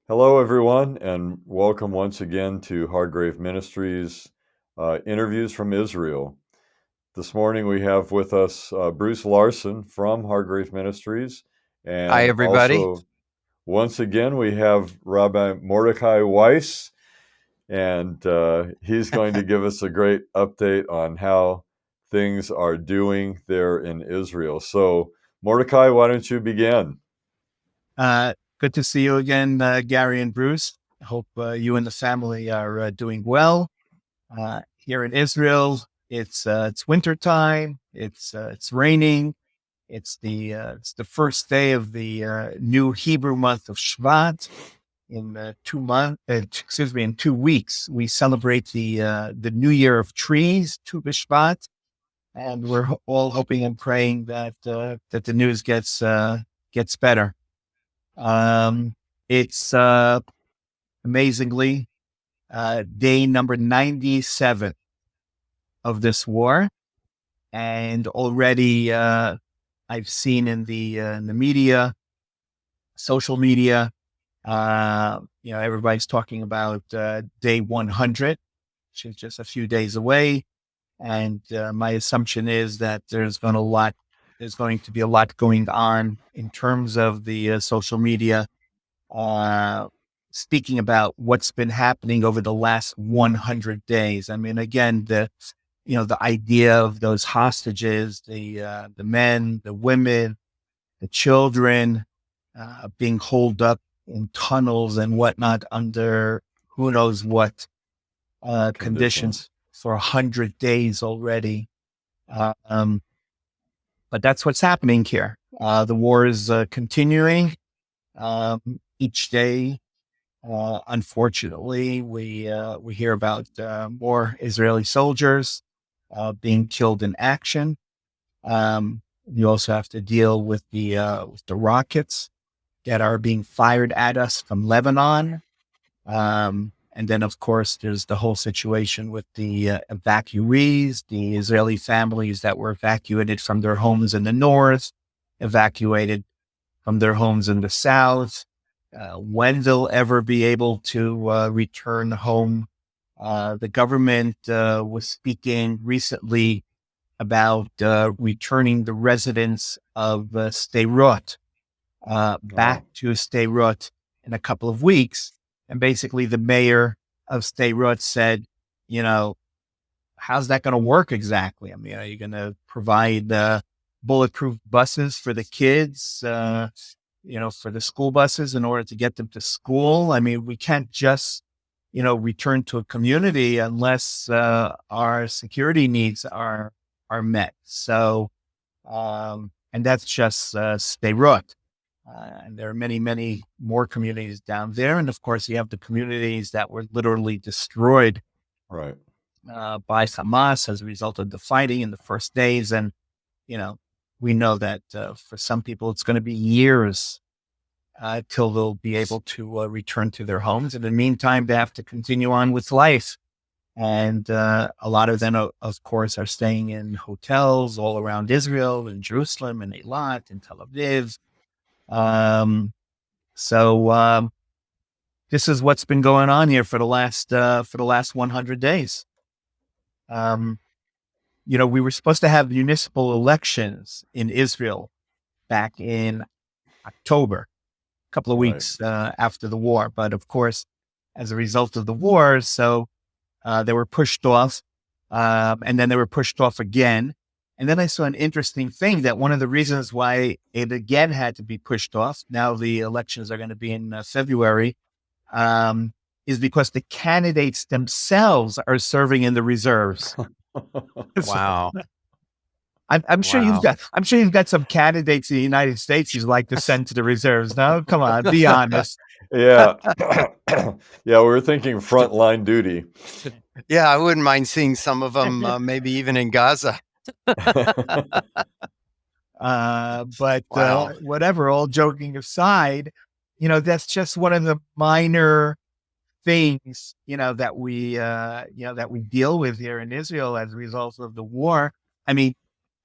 Hello, everyone, and welcome once again to Hargrave Ministries interviews from Israel. This morning we have with us Bruce Larson from Hargrave Ministries, Hi, and everybody. also once again we have Rabbi Mordecai Weiss, and he's going to give us a great update on how things are doing there in Israel. So, Mordecai, why don't you begin? Good to see you again, Gary and Bruce. I hope you and the family are doing well. Here in Israel, it's winter time. It's raining. It's the first day of the new Hebrew month of Shvat. In 2 months, in 2 weeks, we celebrate the New Year of Trees, Tu B'Shvat, and we're all hoping and praying that the news gets better. Um, it's amazingly day number 97 of this war, and already I've seen in the media, social media, everybody's talking about day 100, which is just a few days away, and my assumption is that there's going to be a lot going on in terms of the social media uh, speaking about what's been happening over the last 100 days. I mean, again, the idea of those hostages, the men, the women, the children, being holed up in tunnels and whatnot under who knows what Conditions. conditions for 100 days already. Um, but that's what's happening here. The war is continuing each day. Unfortunately, we hear about more Israeli soldiers being killed in action. You also have to deal with the rockets that are being fired at us from Lebanon. And then, of course, there's the whole situation with the evacuees, the Israeli families that were evacuated from their homes in the north, evacuated from their homes in the south. When they'll ever be able to return home. The government was speaking recently about returning the residents of Sderot back Oh, to Sderot in a couple of weeks. And basically, the mayor of Sderot said, you know, how's that going to work exactly? I mean, are you going to provide bulletproof buses for the kids, for the school buses in order to get them to school? I mean, we can't just, return to a community unless our security needs are met. So, and that's just Sderot. And there are many, many more communities down there. And of course, you have the communities that were literally destroyed right. by Hamas as a result of the fighting in the first days. And, you know, we know that for some people, it's going to be years till they'll be able to return to their homes. In the meantime, they have to continue on with life. And a lot of them, of course, are staying in hotels all around Israel, in Jerusalem, in Eilat, in Tel Aviv. Um, so this is what's been going on here for the last 100 days. Um, we were supposed to have municipal elections in Israel back in October, a couple of Right. weeks after the war. But of course, as a result of the war, so they were pushed off, and then they were pushed off again. And then I saw an interesting thing that one of the reasons why it again had to be pushed off, now the elections are going to be in February, um, is because the candidates themselves are serving in the reserves. So, Wow. I'm sure you've Wow. got I'm sure you've got some candidates in the United States you'd like to send to the reserves. No, come on, be honest. Yeah. Yeah, we were thinking frontline duty. Yeah, I wouldn't mind seeing some of them, maybe even in Gaza. But Wow. whatever, all joking aside, that's just one of the minor things, that we deal with here in Israel as a result of the war. I mean,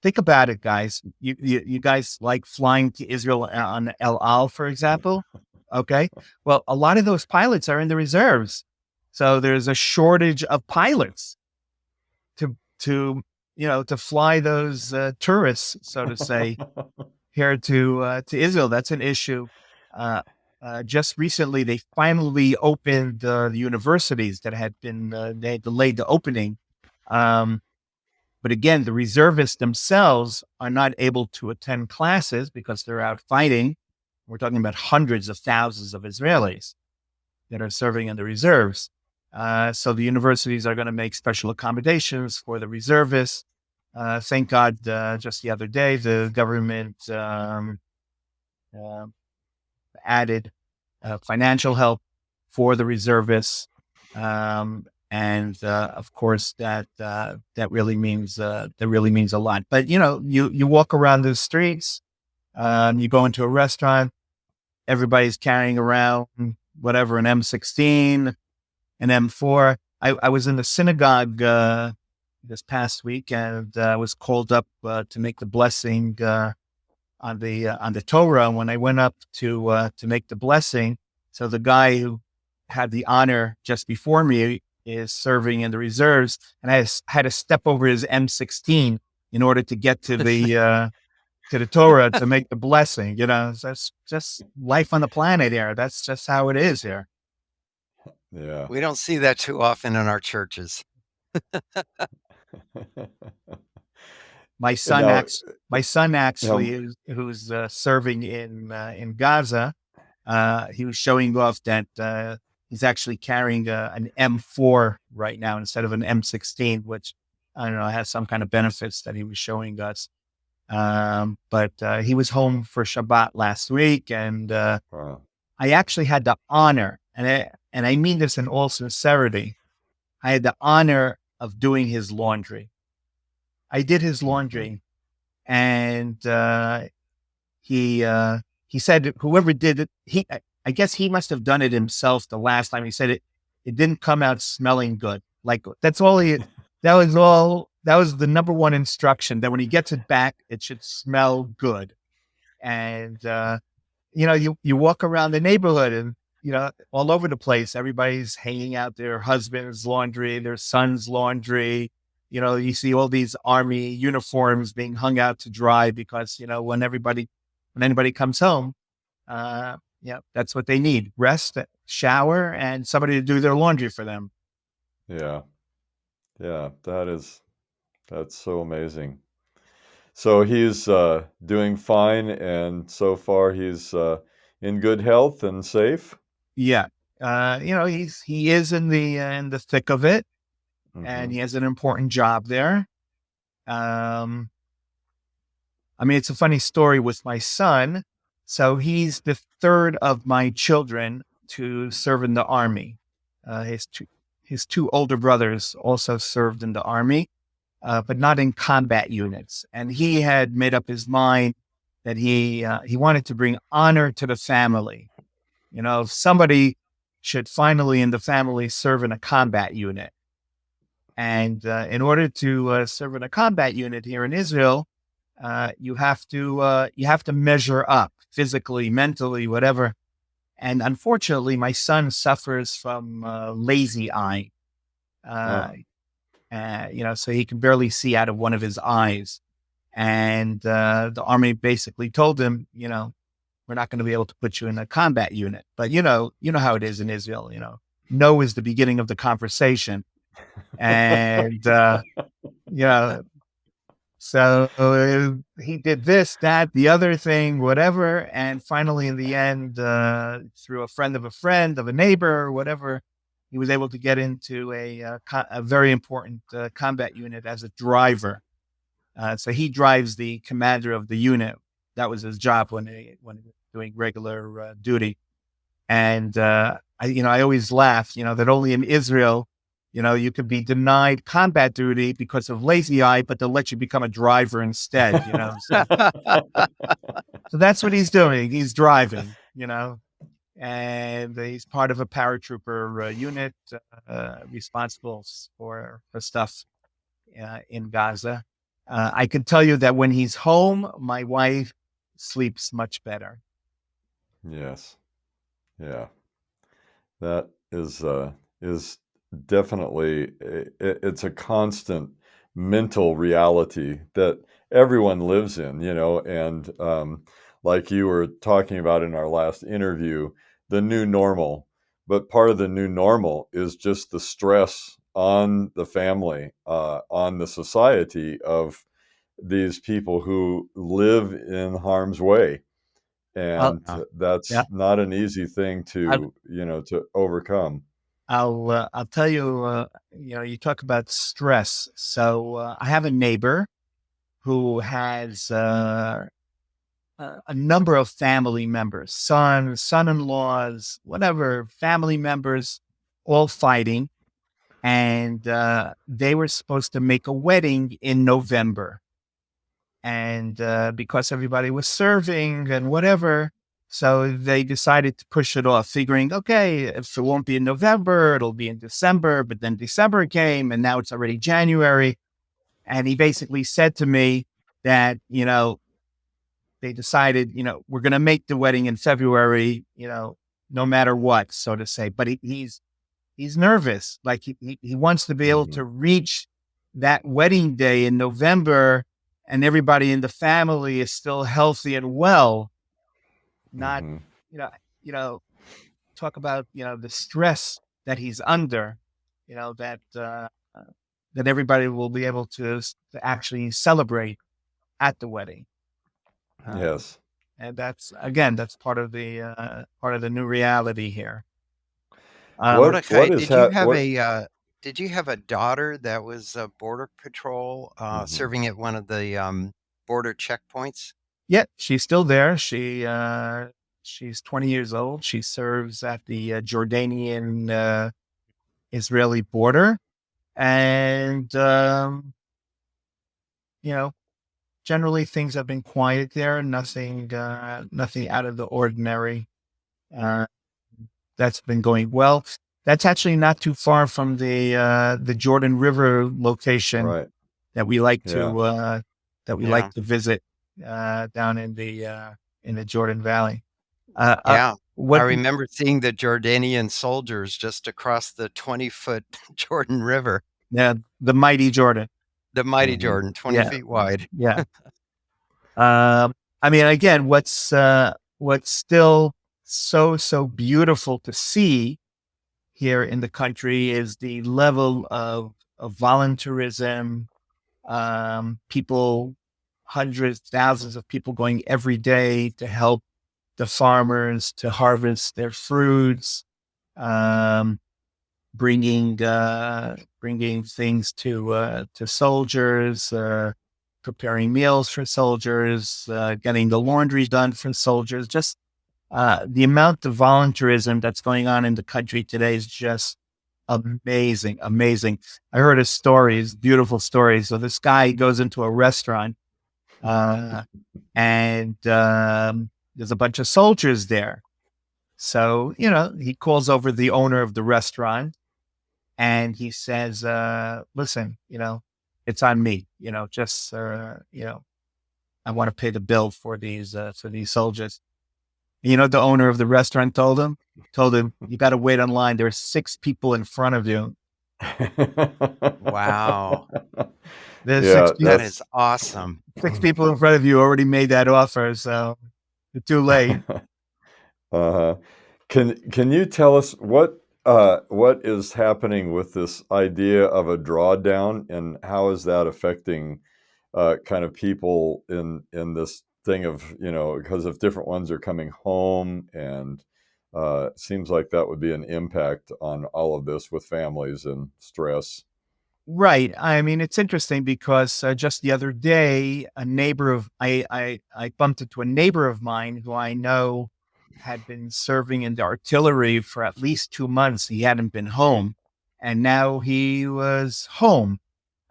think about it, guys. You guys like flying to Israel on El Al, for example. Okay. Well, a lot of those pilots are in the reserves. So there's a shortage of pilots to to fly those tourists, so to say, here to Israel. That's an issue. Uh, just recently, they finally opened the universities that had been they had delayed the opening. Um, but again, the reservists themselves are not able to attend classes because they're out fighting. We're talking about hundreds of thousands of Israelis that are serving in the reserves. So the universities are going to make special accommodations for the reservists. Thank God, just the other day, the government uh, added financial help for the reservists. And of course, that really means a lot. But you walk around the streets, you go into a restaurant, everybody's carrying around whatever, an M16, an M4. I was in the synagogue this past week, and was called up to make the blessing on the Torah. When I went up to make the blessing, so the guy who had the honor just before me is serving in the reserves, and I had to step over his M16 in order to get to the Torah to make the blessing. That's just life on the planet here. That's just how it is here. Yeah. We don't see that too often in our churches. My son Now, actually, who's serving in Gaza, he was showing off that he's actually carrying an M4 right now instead of an M16, which I don't know, has some kind of benefits that he was showing us. But he was home for Shabbat last week, and wow. I actually had the honor, and I mean this in all sincerity, I had the honor of doing his laundry. I did his laundry, and he said whoever did it, I guess he must have done it himself the last time. He said it didn't come out smelling good. Like that's all he. That was all. That was the number one instruction, that when he gets it back, it should smell good. And you walk around the neighborhood, and all over the place, everybody's hanging out their husband's laundry, their son's laundry. You see all these army uniforms being hung out to dry because when anybody comes home, that's what they need: rest, shower, and somebody to do their laundry for them. Yeah. Yeah. That's so amazing. So he's doing fine, and so far he's in good health and safe. Yeah. He is in the thick of it, and Hmm. he has an important job there. I mean, it's a funny story with my son. So he's the third of my children to serve in the army. His two older brothers also served in the army, but not in combat units. And he had made up his mind that he wanted to bring honor to the family. Somebody should finally in the family serve in a combat unit. And in order to serve in a combat unit here in Israel, you have to measure up physically, mentally, whatever. And unfortunately, my son suffers from lazy eye. Oh. So he can barely see out of one of his eyes. And the army basically told him, we're not going to be able to put you in a combat unit. But you know how it is in Israel. No is the beginning of the conversation, and so he did this, that, the other thing, whatever, and finally, in the end, through a friend of a neighbor, or whatever, he was able to get into a very important combat unit as a driver. So he drives the commander of the unit. That was his job when he was doing regular duty. And I always laugh, that only in Israel, you could be denied combat duty because of lazy eye, but they'll let you become a driver instead. So that's what he's doing. He's driving, and he's part of a paratrooper unit responsible for stuff in Gaza. I can tell you that when he's home, my wife sleeps much better. Yes. Yeah, that is definitely it's a constant mental reality that everyone lives in, and like you were talking about in our last interview, the new normal. But part of the new normal is just the stress on the family, on the society of these people who live in harm's way, I'll, and Yeah. yeah, that's not an easy thing I'll, to overcome. I'll tell you, you talk about stress. So I have a neighbor who has a number of family members, son-in-laws, whatever, family members, all fighting. And they were supposed to make a wedding in November. And because everybody was serving and whatever, so they decided to push it off, figuring, okay, if it won't be in November, it'll be in December. But then December came, and now it's already January. And he basically said to me that, they decided, we're going to make the wedding in February, no matter what, so to say. But he's nervous. Like he wants to be able Hmm. to reach that wedding day in November, and everybody in the family is still healthy and well. Not, Hmm. you know, you know, talk about the stress that he's under. That that everybody will be able to actually celebrate at the wedding. Um, Yes. and that's again, that's part of the new reality here. Um, Mordecai, What? did you have a daughter that was a border patrol Hmm. serving at one of the border checkpoints? Yeah, she's still there. She's 20 years old. She serves at the Jordanian Israeli border, and you know, generally things have been quiet there. Nothing out of the ordinary. Uh, that's been going well. That's actually not too far from the Jordan River location Right. that we like Yeah. Yeah. to visit down in the Jordan Valley. Uh, uh, Yeah. I what remember seeing the Jordanian soldiers just across the 20-foot Jordan River, Yeah, the mighty Jordan. the mighty Hmm. Jordan, 20 Yeah, feet wide. yeah. I mean, again, what's still so beautiful to see here in the country is the level of volunteerism. People, hundreds, thousands of people going every day to help the farmers to harvest their fruits. Um, bringing things to soldiers, preparing meals for soldiers, getting the laundry done for soldiers. Just the amount of volunteerism that's going on in the country today is just amazing, amazing. I heard a story, it's a beautiful story. So this guy goes into a restaurant, uh, and there's a bunch of soldiers there. So he calls over the owner of the restaurant, and he says, listen, it's on me, just, I want to pay the bill for these soldiers. The owner of the restaurant told him, you got to wait online. There's 6 people in front of you. Wow. There's Yeah, That is awesome. 6 people in front of you already made that offer. So you're too late. uh-huh. Can you tell us what is happening with this idea of a drawdown, and how is that affecting kind of people in this thing of, because if different ones are coming home, and it seems like that would be an impact on all of this with families and stress. Right. I mean, it's interesting because just the other day, a neighbor of I bumped into a neighbor of mine who I know had been serving in the artillery for at least 2 months. He hadn't been home, and now he was home.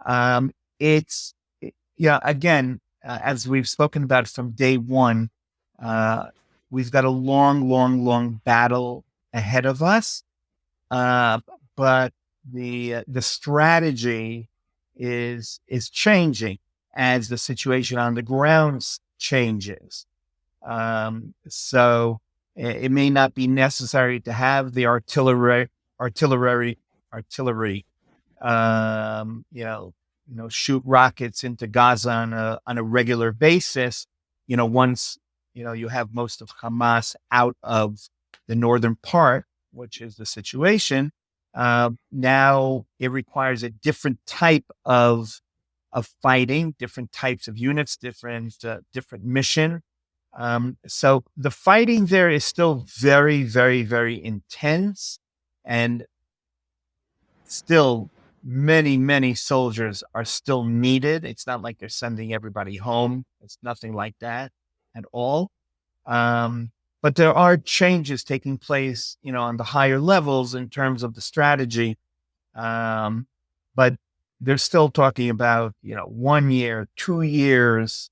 Um, yeah. Again, as we've spoken about from day one, uh, we've got a long battle ahead of us. Uh, but the strategy is changing as the situation on the ground changes. So It may not be necessary to have the artillery, um, you know, shoot rockets into Gaza on a regular basis. Once you have most of Hamas out of the northern part, which is the situation. Now it requires a different type of fighting, different types of units, different mission. So the fighting there is still very, very, very intense, and still many, many soldiers are still needed. It's not like they're sending everybody home. It's nothing like that at all. But there are changes taking place, on the higher levels in terms of the strategy. But they're still talking about, 1 year, 2 years.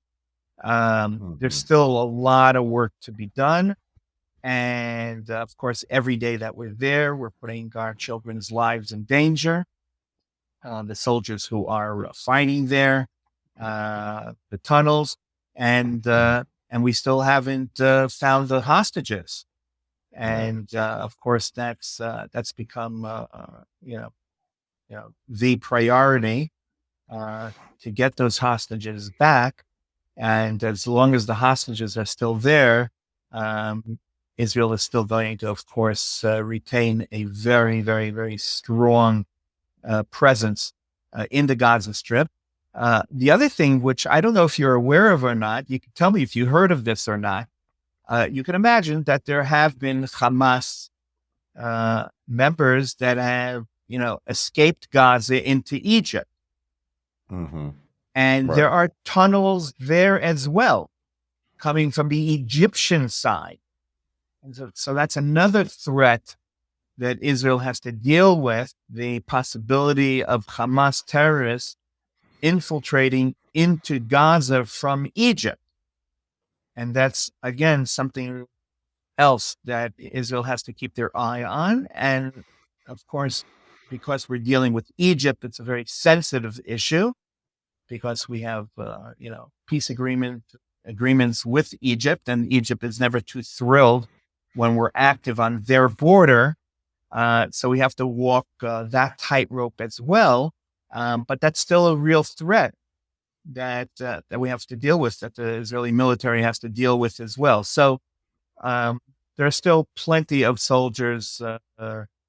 There's still a lot of work to be done. And of course, every day that we're there, we're putting our children's lives in danger. The soldiers who are fighting there, the tunnels, and we still haven't found the hostages. And of course, that's become the priority to get those hostages back. And as long as the hostages are still there, Israel is still going to, of course, retain a very, very, very strong presence in the Gaza Strip. The other thing, which I don't know if you're aware of or not, you can tell me if you heard of this or not. You can imagine that there have been Hamas members that have, escaped Gaza into Egypt. Mm-hmm. And Right. there are tunnels there as well, coming from the Egyptian side. And so that's another threat that Israel has to deal with, the possibility of Hamas terrorists infiltrating into Gaza from Egypt. And that's, again, something else that Israel has to keep their eye on. And of course, because we're dealing with Egypt, it's a very sensitive issue, because we have, peace agreements with Egypt, and Egypt is never too thrilled when we're active on their border. So we have to walk that tightrope as well. But that's still a real threat that we have to deal with, that the Israeli military has to deal with as well. So there are still plenty of soldiers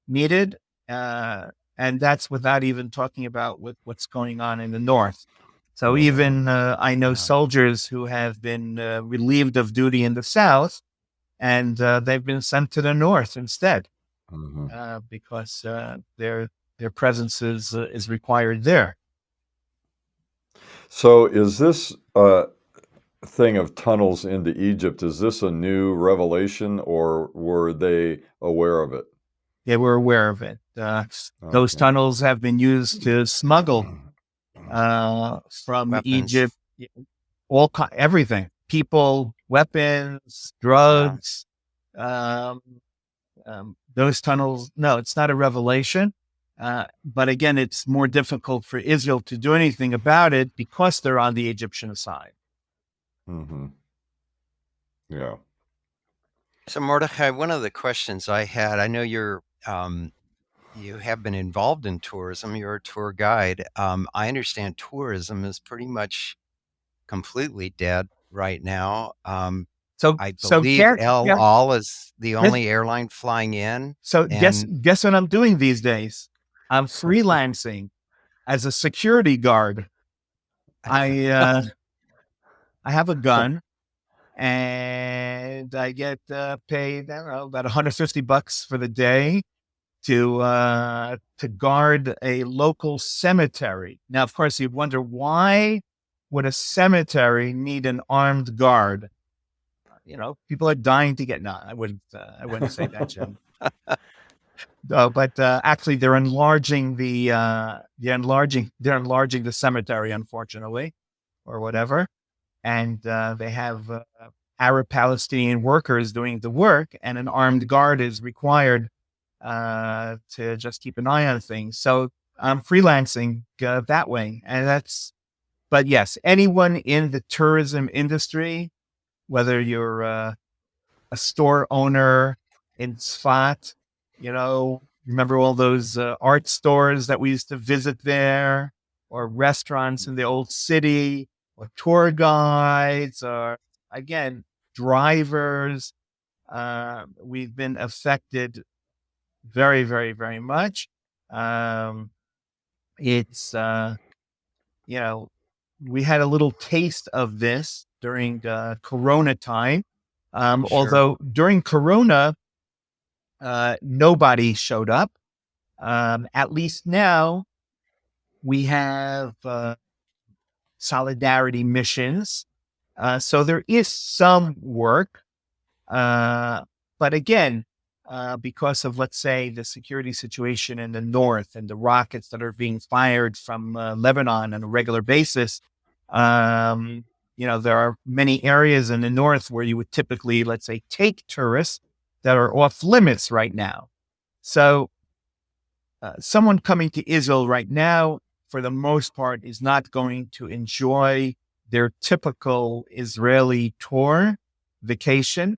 needed, and that's without even talking about what's going on in the north. So even I know soldiers who have been relieved of duty in the south, and they've been sent to the north instead, because their presence is required there. So is this thing of tunnels into Egypt, is this a new revelation, or were they aware of it? They were aware of it. Those tunnels have been used to smuggle from Weapons. Egypt, everything, people, weapons, drugs. Those tunnels, no, it's not a revelation. But again, it's more difficult for Israel to do anything about it because they're on the Egyptian side. Mm-hmm. Yeah. So Mordechai, one of the questions I had, I know you have been involved in tourism. You're a tour guide. I understand tourism is pretty much completely dead right now. I believe El Al is the only airline flying in. So guess what I'm doing these days? I'm freelancing as a security guard. I have a gun, and I get paid, I don't know, about $150 for the day to guard a local cemetery. Now, of course, you'd wonder, why would a cemetery need an armed guard? People are dying to get. No, I wouldn't say that, Jim. But actually, they're enlarging the cemetery, unfortunately, or whatever, and they have Arab Palestinian workers doing the work, and an armed guard is required to just keep an eye on things. So I'm freelancing that way, and but yes, anyone in the tourism industry, whether you're a store owner in Sfat. Remember all those art stores that we used to visit there, or restaurants in the old city, or tour guides, or again, drivers. We've been affected very, very, very much. It's, we had a little taste of this during Corona time. Sure. Although during Corona, nobody showed up. At least now we have solidarity missions. So there is some work. But again, because of, let's say, the security situation in the north and the rockets that are being fired from Lebanon on a regular basis, there are many areas in the north where you would typically, let's say, take tourists that are off limits right now. So someone coming to Israel right now, for the most part, is not going to enjoy their typical Israeli tour vacation.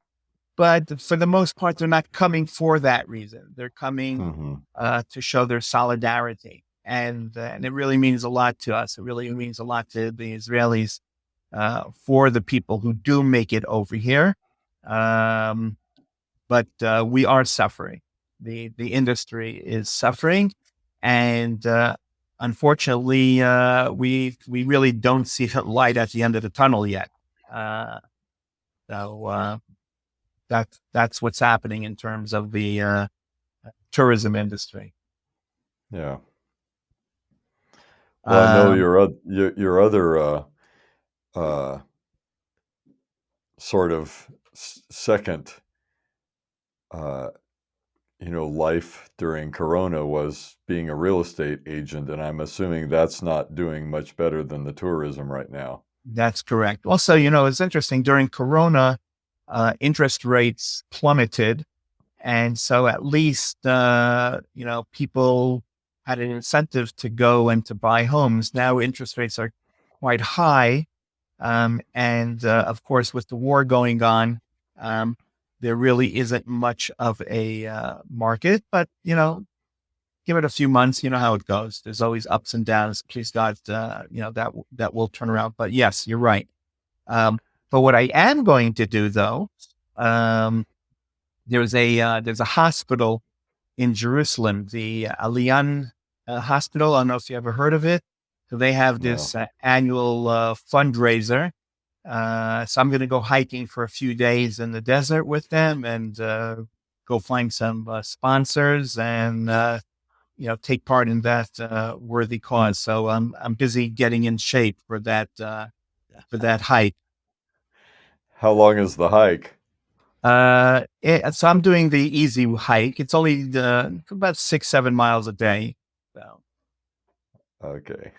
But for the most part, they're not coming for that reason. They're coming to show their solidarity. And it really means a lot to us. It really means a lot to the Israelis for the people who do make it over here. But we are suffering. The industry is suffering. And unfortunately, we really don't see the light at the end of the tunnel yet. So that's what's happening in terms of the tourism industry. Yeah. Well, I know your other sort of second, life during Corona was being a real estate agent, and I'm assuming that's not doing much better than the tourism right now. That's correct. Also, it's interesting, during Corona, interest rates plummeted. And so at least, people had an incentive to go and to buy homes. Now interest rates are quite high. And of course, with the war going on, there really isn't much of a market. But, give it a few months, you know how it goes. There's always ups and downs. Please God, that will turn around. But yes, you're right. But what I am going to do, though, there's a hospital in Jerusalem, the Allian Hospital. I don't know if you ever heard of it. So they have this annual fundraiser. So I'm going to go hiking for a few days in the desert with them and go find some sponsors and take part in that worthy cause. So I'm busy getting in shape for that hike. How long is the hike? So I'm doing the easy hike. It's only about 6-7 miles a day. So. Okay.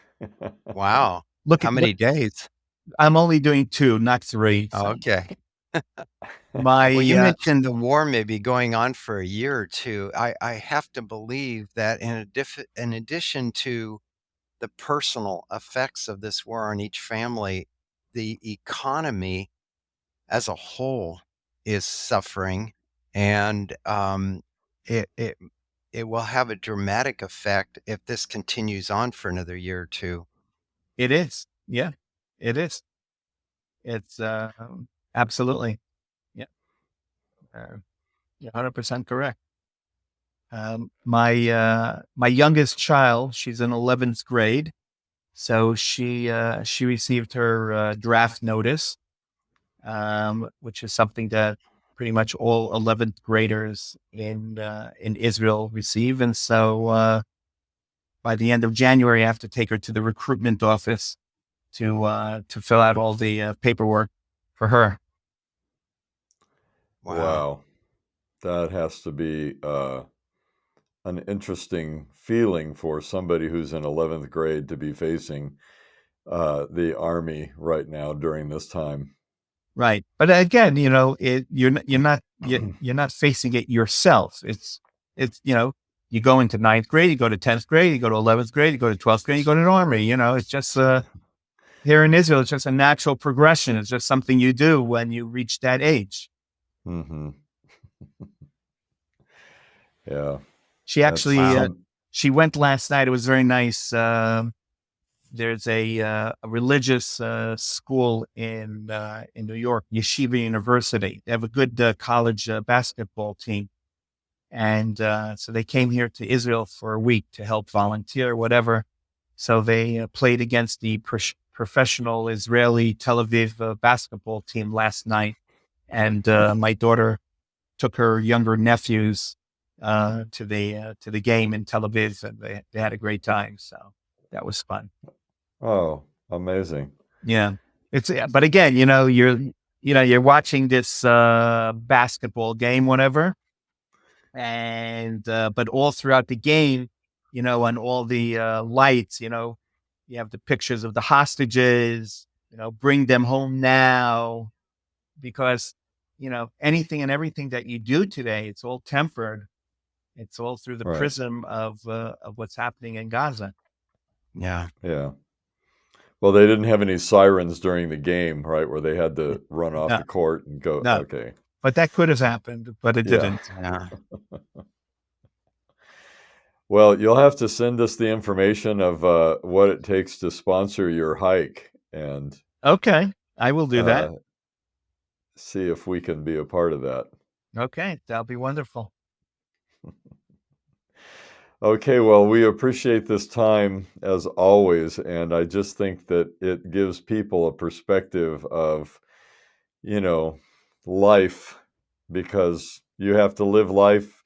Wow. How many days? I'm only doing 2, not 3. So. Okay. Well, you mentioned the war may be going on for a year or two. I have to believe that in addition to the personal effects of this war on each family, the economy as a whole is suffering, and it will have a dramatic effect if this continues on for another year or two. It is. Yeah, it is. It's absolutely. Yeah. You're 100% correct. My youngest child, she's in 11th grade. So she received her draft notice, which is something that pretty much all 11th graders in Israel receive. And so by the end of January, I have to take her to the recruitment office to fill out all the paperwork for her. Wow. That has to be an interesting feeling for somebody who's in 11th grade to be facing the Army right now during this time. Right. But again, you're not facing it yourself. It's you go into 9th grade, you go to 10th grade, you go to 11th grade, you go to 12th grade, you go to the Army. It's just here in Israel, it's just a natural progression. It's just something you do when you reach that age. Mm-hmm. Yeah. She That's actually Wow. some. she went last night. It was very nice. There's a religious school in New York, Yeshiva University. They have a good college basketball team, and so they came here to Israel for a week to help volunteer, whatever. So they played against the professional Israeli Tel Aviv basketball team last night, and my daughter took her younger nephews to the game in Tel Aviv, and they had a great time. So that was fun. Oh, amazing. Yeah. It's but again, you're watching this basketball game, whatever, and but all throughout the game, on all the lights, you have the pictures of the hostages, bring them home now, because anything and everything that you do today, it's all tempered. It's all through the Right. prism of what's happening in Gaza. Yeah. Yeah. Well, they didn't have any sirens during the game, right? Where they had to run off No, the court and go. no, Okay. but that could have happened, but it Yeah. didn't. Yeah. Well, you'll have to send us the information of what it takes to sponsor your hike and Okay, I will do that. uh, see if we can be a part of that. Okay, that'll be wonderful. Okay, well, we appreciate this time as always, and I just think that it gives people a perspective of, you know, life, because you have to live life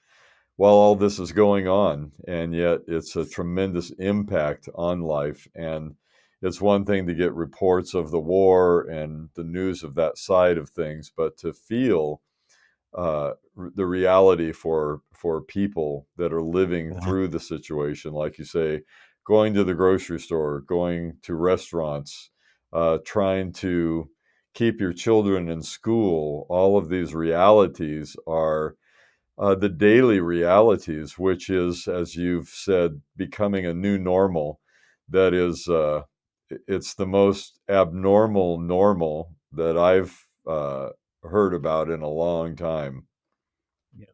while all this is going on, and yet it's a tremendous impact on life. And it's one thing to get reports of the war and the news of that side of things, but to feel the reality for people that are living Yeah. through the situation, like you say, going to the grocery store, going to restaurants, trying to keep your children in school. All of these realities are the daily realities, which is, as you've said, becoming a new normal. That is, it's the most abnormal normal that I've heard about in a long time. Yeah.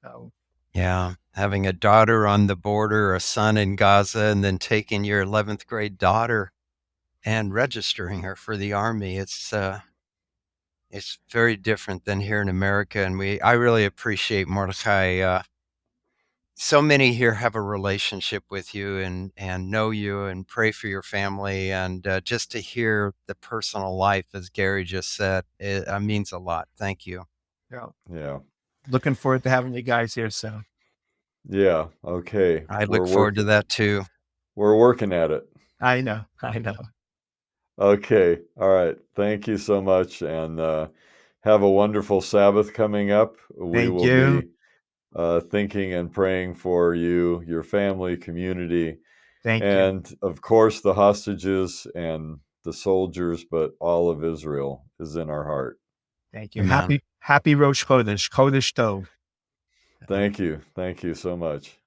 So, Yeah. Having a daughter on the border, a son in Gaza, and then taking your 11th grade daughter and registering her for the army. It's very different than here in America, and I really appreciate Mordecai. So many here have a relationship with you and know you and pray for your family, and just to hear the personal life, as Gary just said, it means a lot. Thank you. yeah. Yeah. Looking forward to having you guys here soon. Yeah. Okay. I look forward to that too. We're working at it. I know. I know. Okay. All right. Thank you so much, and have a wonderful Sabbath coming up. We Thank will you. be thinking and praying for you, your family, community, Thank you. and of course the hostages and the soldiers, but all of Israel is in our heart. Thank you. Amen. Happy Rosh Chodesh, Chodesh Tov. Thank you. Thank you so much.